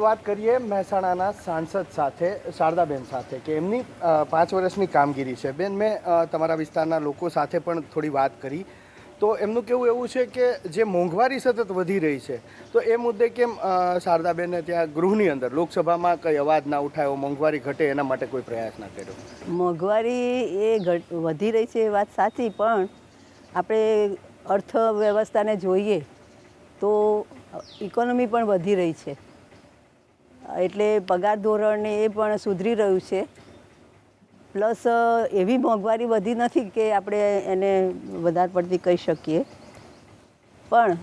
વાત કરીએ મહેસાણાના સાંસદ સાથે શારદાબેન સાથે કે એમની 5 વર્ષની કામગીરી છે. બેન, મેં તમારા વિસ્તારના લોકો સાથે પણ થોડી વાત કરી તો એમનું કહેવું એવું છે કે જે મોંઘવારી સતત વધી રહી છે તો એ મુદ્દે કેમ શારદાબેને ત્યાં ગૃહની અંદર લોકસભામાં કંઈ અવાજ ના ઉઠાયો, મોંઘવારી ઘટે એના માટે કોઈ પ્રયાસ ના કર્યો? મોંઘવારી એ વધી રહી છે એ વાત સાચી, પણ આપણે અર્થવ્યવસ્થાને જોઈએ તો ઇકોનોમી પણ વધી રહી છે, એટલે પગાર ધોરણને એ પણ સુધરી રહ્યું છે. પ્લસ એવી મોંઘવારી વધી નથી કે આપણે એને વધારે પડતી કહી શકીએ, પણ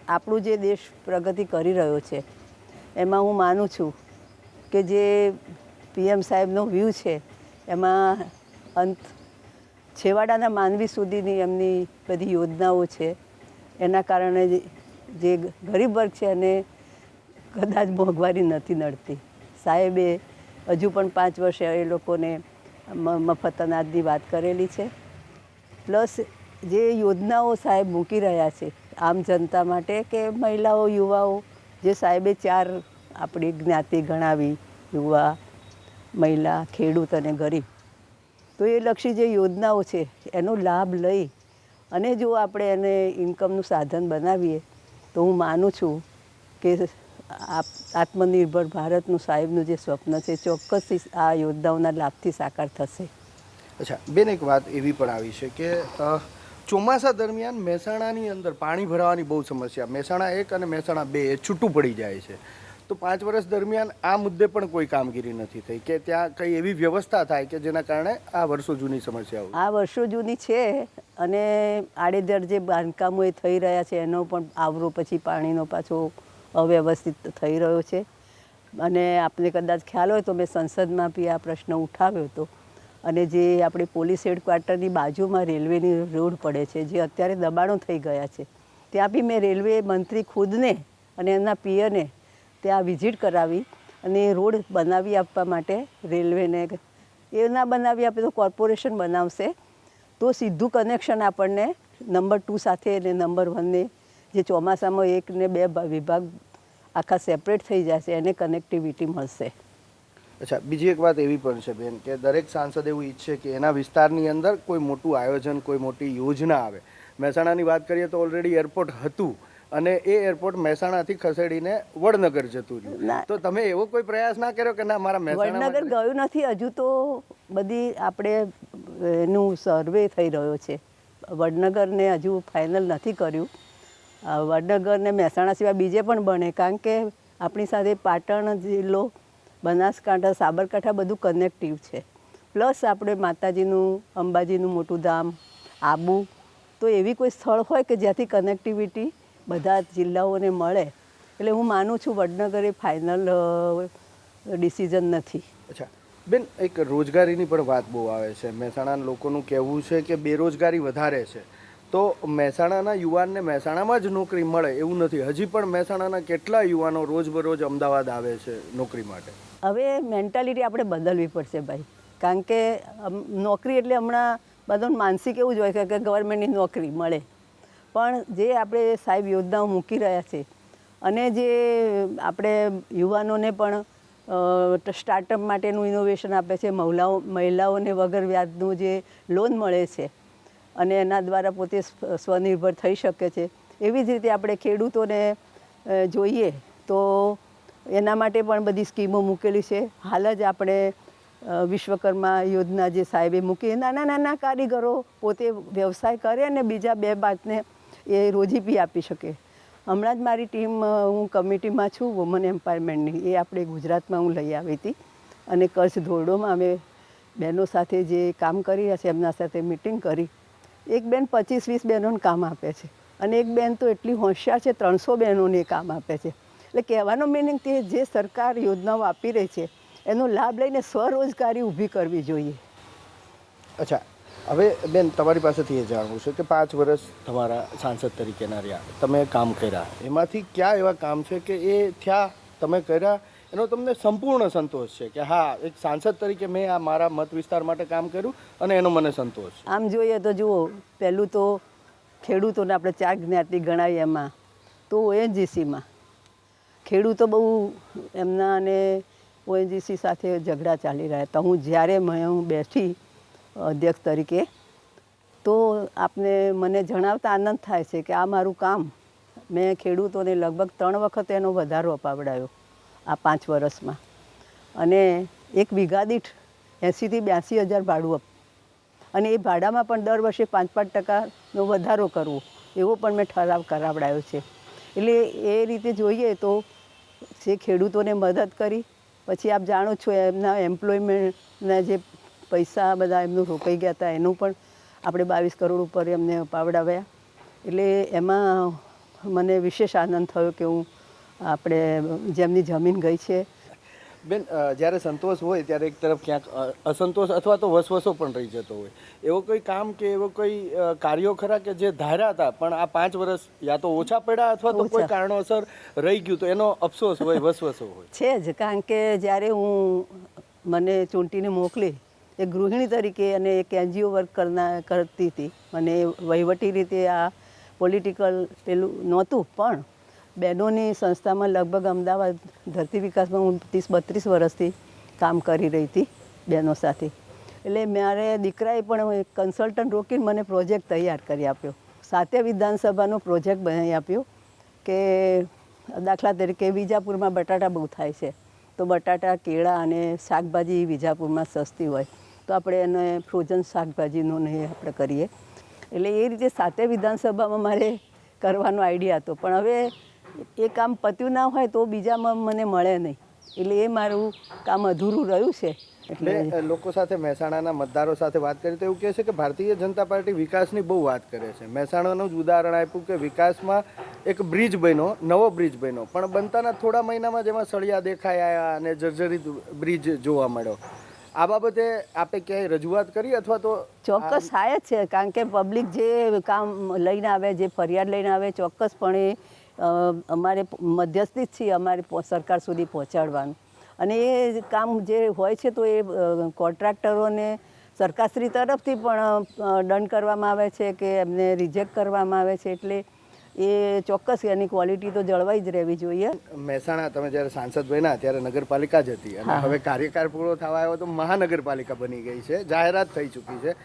આપણું જે દેશ પ્રગતિ કરી રહ્યો છે એમાં હું માનું છું કે જે પીએમ સાહેબનો વ્યૂ છે એમાં છેવાડાના માનવી સુધીની એમની બધી યોજનાઓ છે, એના કારણે જે ગરીબ વર્ગ છે અને કદાચ મોંઘવારી નથી નડતી. સાહેબે હજુ પણ 5 વર્ષે એ લોકોને મફત અનાજની વાત કરેલી છે. પ્લસ જે યોજનાઓ સાહેબ મૂકી રહ્યા છે આમ જનતા માટે કે મહિલાઓ, યુવાઓ, જે સાહેબે 4 આપણી જ્ઞાતિ ગણાવી, યુવા, મહિલા, ખેડૂત અને ગરીબ, તો એ લક્ષી જે યોજનાઓ છે એનો લાભ લઈ અને જો આપણે એને ઇન્કમનું સાધન બનાવીએ તો હું માનું છું કે આત્મનિર્ભર ભારતનું સાહેબનું જે સ્વપ્ન છે ચોક્કસથી આ યોજનાઓના લાભથી સાકાર થશે. અચ્છા બેન, એક વાત એવી પણ આવી છે કે ચોમાસા દરમિયાન મહેસાણાની અંદર પાણી ભરાવાની બહુ સમસ્યા, મહેસાણા 1 અને મહેસાણા 2 એ છૂટું પડી જાય છે. તો 5 વર્ષ દરમિયાન આ મુદ્દે પણ કોઈ કામગીરી નથી થઈ કે ત્યાં કંઈ એવી વ્યવસ્થા થાય કે જેના કારણે આ વર્ષો જૂની સમસ્યાઓ? આ વર્ષો જૂની છે અને આડેધડ જે બાંધકામો એ થઈ રહ્યા છે એનો પણ આવરો પછી પાણીનો પાછો અવ્યવસ્થિત થઈ રહ્યો છે. અને આપને કદાચ ખ્યાલ હોય તો મેં સંસદમાં બી આ પ્રશ્ન ઉઠાવ્યો હતો. અને જે આપણે પોલીસ હેડક્વાર્ટરની બાજુમાં રેલવેની રોડ પડે છે, જે અત્યારે દબાણો થઈ ગયા છે, ત્યાં બી મેં રેલવે મંત્રી ખુદને અને એમના પિયરને ત્યાં વિઝિટ કરાવી અને રોડ બનાવી આપવા માટે રેલવેને, એ ના બનાવી આપે તો કોર્પોરેશન બનાવશે તો સીધું કનેક્શન આપણને નંબર 2 સાથે અને નંબર 1ને જે ચોમાસામાં 1 ને 2 વિભાગ આખા સેપરેટ થઈ જશે એને કનેક્ટિવિટી મળશે. અચ્છા, બીજી એક વાત એવી પણ છે બેન કે દરેક સાંસદ એવું ઈચ્છે કે એના વિસ્તારની અંદર કોઈ મોટું આયોજન, કોઈ મોટી યોજના આવે. મહેસાણાની વાત કરીએ તો ઓલરેડી એરપોર્ટ હતું અને એ એરપોર્ટ મહેસાણાથી ખસેડીને વડનગર જતું રહ્યું, તો તમે એવો કોઈ પ્રયાસ ના કર્યો કે ના મારા મહેસાણા? વડનગર ગયું નથી હજુ, તો બધી આપણે એનું સર્વે થઈ રહ્યો છે. વડનગરને હજુ ફાઇનલ નથી કર્યું. વડનગર ને મહેસાણા સિવાય બીજે પણ બને, કારણ કે આપણી સાથે પાટણ જિલ્લો, બનાસકાંઠા, સાબરકાંઠા બધું કનેક્ટિવ છે. પ્લસ આપણે માતાજીનું, અંબાજીનું મોટું ધામ, આબુ, તો એવી કોઈ સ્થળ હોય કે જ્યાંથી કનેક્ટિવિટી બધા જિલ્લાઓને મળે, એટલે હું માનું છું વડનગર એ ફાઇનલ ડિસિઝન નથી. અચ્છા બેન, એક રોજગારીની પણ વાત બહુ આવે છે. મહેસાણાના લોકોનું કહેવું છે કે બેરોજગારી વધારે છે, તો મહેસાણાના યુવાનને મહેસાણામાં જ નોકરી મળે એવું નથી. હજી પણ મહેસાણાના કેટલા યુવાનો રોજબરોજ અમદાવાદ આવે છે નોકરી માટે. હવે મેન્ટાલિટી આપણે બદલવી પડશે ભાઈ, કારણ કે નોકરી એટલે હમણાં બધાનું માનસિક એવું જ હોય કે ગવર્મેન્ટની નોકરી મળે, પણ જે આપણે સાહેબ યોજનાઓ મૂકી રહ્યા છે અને જે આપણે યુવાનોને પણ સ્ટાર્ટઅપ માટેનું ઇનોવેશન આપે છે, મહિલાઓને વગર વ્યાજનું જે લોન મળે છે અને એના દ્વારા પોતે સ્વનિર્ભર થઈ શકે છે, એવી જ રીતે આપણે ખેડૂતોને જોઈએ તો એના માટે પણ બધી સ્કીમો મૂકેલી છે. હાલ જ આપણે વિશ્વકર્મા યોજના જે સાહેબે મૂકી, નાના નાના કારીગરો પોતે વ્યવસાય કરે અને બીજા 2 બાતને એ રોજી બી આપી શકે. હમણાં જ મારી ટીમ, હું કમિટીમાં છું વુમન એમ્પાવરમેન્ટની, એ આપણે ગુજરાતમાં હું લઈ આવી હતી અને કચ્છ ધોરડોમાં અમે બહેનો સાથે જે કામ કરી રહ્યા છે એમના સાથે મિટિંગ કરી. એક બેન 25-20 બહેનોને કામ આપે છે અને એક બેન તો એટલી હોશિયાર છે 300 બહેનોને કામ આપે છે. એટલે કહેવાનો મિનિંગ કે જે સરકાર યોજનાઓ આપી રહી છે એનો લાભ લઈને સ્વરોજગારી ઊભી કરવી જોઈએ. અચ્છા, હવે બેન તમારી પાસેથી એ જાણવું છે કે 5 વર્ષ તમારા સાંસદ તરીકેના રહ્યા, તમે કામ કર્યા, એમાંથી કયા એવા કામ છે કે એ થયા, તમે કર્યા, એનો તમને સંપૂર્ણ સંતોષ છે કે હા એક સાંસદ તરીકે મેં આ મારા મત વિસ્તાર માટે કામ કર્યું અને એનો મને સંતોષ છે? આમ જોઈએ તો જુઓ, પહેલું તો ખેડૂતોને આપણે 4 જ્ઞાતિ ગણાવીએ એમાં તો ઓએનજીસીમાં ખેડૂતો બહુ એમના અને ઓએનજીસી સાથે ઝઘડા ચાલી રહ્યા હતા. જ્યારે હું બેઠી અધ્યક્ષ તરીકે તો મને જણાવતા આનંદ થાય છે કે આ મારું કામ મેં ખેડૂતોને લગભગ 3 વખત એનો વધારો અપાવડાયો આ 5 વર્ષમાં, અને 1 વીઘા દીઠ 80,000 થી 82,000 ભાડું અને એ ભાડામાં પણ દર વર્ષે 5% વધારો કરવો એવો પણ મેં ઠરાવ કરાવડાયો છે. એટલે એ રીતે જોઈએ તો જે ખેડૂતોને મદદ કરી, પછી આપ જાણો છો એમના એમ્પ્લોયમેન્ટના જે પૈસા બધા એમનું રોકાઈ ગયા હતા એનું પણ આપણે 22 કરોડ ઉપર એમને અપાવડાવ્યા. એટલે એમાં મને વિશેષ આનંદ થયો કે હું આપણે જેમની જમીન ગઈ છે. બેન, જ્યારે સંતોષ હોય ત્યારે એક તરફ ક્યાંક અસંતોષ અથવા તો વસવસો પણ રહી જતો હોય. એવો કોઈ કામ કે એવો કોઈ કાર્યો ખરા કે જે ધાર્યા હતા પણ આ 5 વર્ષ યા તો ઓછા પડ્યા અથવા તો કોઈ કારણોસર રહી ગયું તો એનો અફસોસ હોય, વસવસો હોય? છે જ, કારણ કે જ્યારે મને ચૂંટીને મોકલી એક ગૃહિણી તરીકે અને એક NGO વર્ક કરતી હતી, મને વહીવટી રીતે આ પોલિટિકલ પેલું નહોતું, પણ બહેનોની સંસ્થામાં લગભગ અમદાવાદ ધરતી વિકાસમાં હું 30-32 વર્ષથી કામ કરી રહી હતી બહેનો સાથે. એટલે મારે દીકરાએ પણ એક કન્સલ્ટન્ટ રોકીને મને પ્રોજેક્ટ તૈયાર કરી આપ્યો. સાતે વિધાનસભાનો પ્રોજેક્ટ બનાવી આપ્યો કે દાખલા તરીકે વિજાપુરમાં બટાટા બહુ થાય છે, તો બટાટા, કેળા અને શાકભાજી વિજાપુરમાં સસ્તી હોય તો આપણે એને ફ્રોઝન શાકભાજીનું ને આપણે કરીએ. એટલે એ રીતે સાતે વિધાનસભામાં મારે કરવાનો આઈડિયા હતો, પણ હવે એ કામ પત્યું ના હોય તો બીજામાં મને મળે નહીં, એટલે એ મારું કામ અધૂરું રહ્યું છે. એટલે લોકો સાથે, મહેસાણાના મતદારો સાથે વાત કરી તો એવું કહે છે કે ભારતીય જનતા પાર્ટી વિકાસની બહુ વાત કરે છે. મહેસાણાનું જ ઉદાહરણ આપ્યું કે વિકાસમાં એક બ્રિજ બન્યો, નવો બ્રિજ બન્યો, પણ બનતાના થોડા મહિનામાં જેમાં સળિયા દેખાઈ આવ્યા અને જર્જરિત બ્રિજ જોવા મળ્યો. આ બાબતે આપે ક્યાંય રજૂઆત કરી અથવા તો? ચોક્કસ થાય જ છે, કારણ કે પબ્લિક જે કામ લઈને આવે, જે ફરિયાદ લઈને આવે, ચોક્કસપણે અમારે મધ્યસ્થી જ છીએ અમારે સરકાર સુધી પહોંચાડવાનું. અને એ કામ જે હોય છે તો એ કોન્ટ્રાક્ટરોને સરકારશ્રી તરફથી પણ દંડ કરવામાં આવે છે કે એમને રિજેક્ટ કરવામાં આવે છે. એટલે એ ચોક્કસ એની ક્વોલિટી તો જળવાઈ જ રહેવી જોઈએ. મહેસાણા તમે જ્યારે સાંસદ બન્યા ત્યારે નગરપાલિકા જ હતી અને હવે કાર્યકાળ પૂરો થવા આવ્યો તો મહાનગરપાલિકા બની ગઈ છે, જાહેરાત થઈ ચૂકી છે.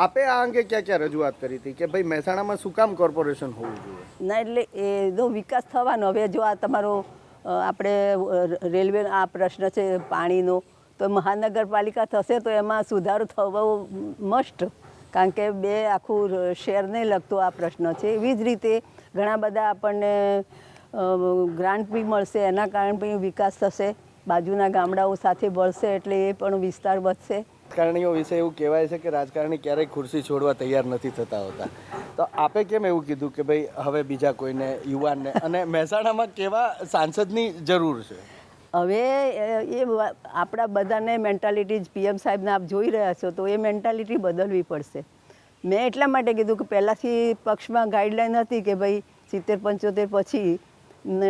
આપે આ અંગે ક્યાં ક્યાં રજૂઆત કરી હતી કે ભાઈ મહેસાણામાં શું કામ કોર્પોરેશન હોવું જોઈએ? ના, એટલે એનો વિકાસ થવાનો. હવે જો આ તમારો આપણે રેલવે આ પ્રશ્ન છે પાણીનો, તો મહાનગરપાલિકા થશે તો એમાં સુધારો થવો મસ્ટ, કારણ કે આખું શહેરને લગતો આ પ્રશ્ન છે. એવી જ રીતે ઘણા બધા આપણને ગ્રાન્ટ બી મળશે, એના કારણે પણ વિકાસ થશે, બાજુના ગામડાઓ સાથે ભળશે એટલે એ પણ વિસ્તાર વધશે. રાજકારણીઓ વિશે એવું કહેવાય છે કે રાજકારણી ક્યારેય ખુરશી છોડવા તૈયાર નથી થતા હોતા, તો આપે કેમ એવું કીધું કે ભાઈ હવે બીજા કોઈને, યુવાનને, અને મહેસાણામાં કેવા સાંસદની જરૂર છે? હવે એ આપણા બધાને મેન્ટાલિટી જ PM સાહેબને આપ જોઈ રહ્યા છો તો એ મેન્ટાલિટી બદલવી પડશે. મેં એટલા માટે કીધું કે પહેલાંથી પક્ષમાં ગાઈડલાઈન હતી કે ભાઈ 70-75 પછી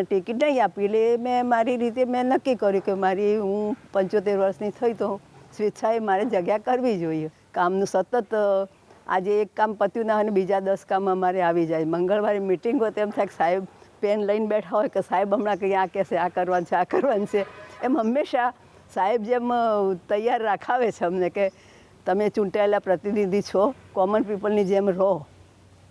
ટિકિટ નહીં આપી, એટલે મેં મારી રીતે મેં નક્કી કર્યું કે હું 75 વર્ષની થઈ તો સ્વેચ્છાએ મારે જગ્યા કરવી જોઈએ. કામનું સતત આજે એક કામ પત્યું ના હોય ને બીજા 10 કામ અમારે આવી જાય. મંગળવારે મિટિંગ હોય તેમ થાય કે સાહેબ પેન લઈને બેઠા હોય કે સાહેબ હમણાં કંઈ આ કહેશે, આ કરવાનું છે, આ કરવાનું છે. એમ હંમેશા સાહેબ જેમ તૈયાર રાખાવે છે અમને કે તમે ચૂંટાયેલા પ્રતિનિધિ છો, કોમન પીપલની જેમ રહો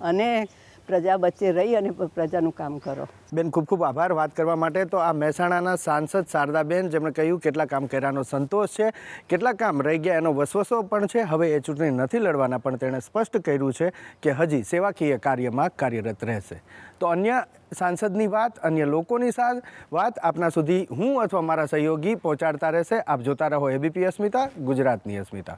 અને પ્રજા વચ્ચે રહી અને પ્રજાનું કામ કરો. બેન, ખૂબ ખૂબ આભાર વાત કરવા માટે. તો આ મહેસાણાના સાંસદ શારદાબેન, જેમણે કહ્યું કેટલા કામ કર્યાનો સંતોષ છે, કેટલા કામ રહી ગયા એનો વસવસો પણ છે. હવે એ ચૂંટણી નથી લડવાના, પણ તેણે સ્પષ્ટ કર્યું છે કે હજી સેવાકીય કાર્યમાં કાર્યરત રહેશે. તો અન્ય સાંસદની વાત, અન્ય લોકોની વાત આપના સુધી હું અથવા મારા સહયોગી પહોંચાડતા રહેશે. આપ જોતા રહો ABP અસ્મિતા, ગુજરાતની અસ્મિતા.